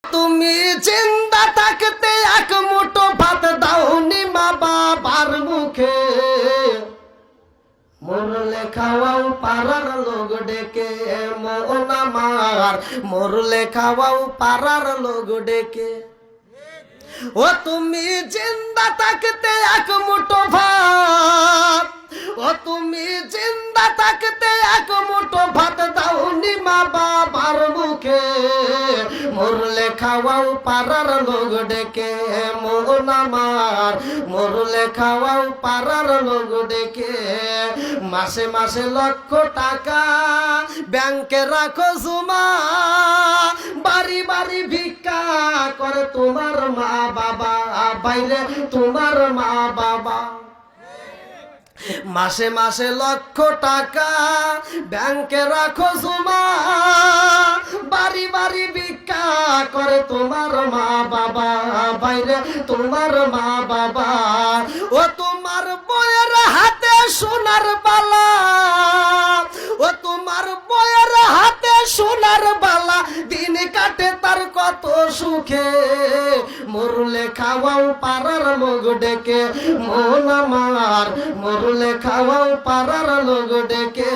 তুমি জিন্দা থাকতে এক মুঠো ভাত দাওনি মা বাবার মুখে, মরলে খাওয়াও পাড়ার লোক ডেকে, মন আমার মরলে খাওয়াও পাড়ার লোক ডেকে। ও তুমি জিন্দা থাকতে এক মুঠো ভাত, ও তুমি জিন্দা থাকতে এক মুঠো ভাত দাওনি মা বাবার মুখে, মরলে খাওয়াও পাড়ার লোক ডেকে, মন আমার মরলে খাওয়াও পাড়ার লোক ডেকে। মাসে মাসে লক্ষ টাকা ব্যাংকে রাখো জমা, বাড়ি বাড়ি ভিক্ষা করে তোমার মা বাবা, বাইরে তোমার মা বাবা। মাসে মাসে লক্ষ টাকা ব্যাংকে রাখো জমা, বাড়ি বাড়ি ভিক্ষা করে তোমার মা বাবা, বাইরে তোমার মা বাবা। ও তোমার বউয়ের হাতে সোনার বালা, ও তোমার বউয়ের হাতে সোনার বালা, দিন কাটে তার কত সুখে, মরলে খাওয়াও পাড়ার লোক ডেকে, মন আমার মরলে খাওয়াও পাড়ার লোক ডেকে।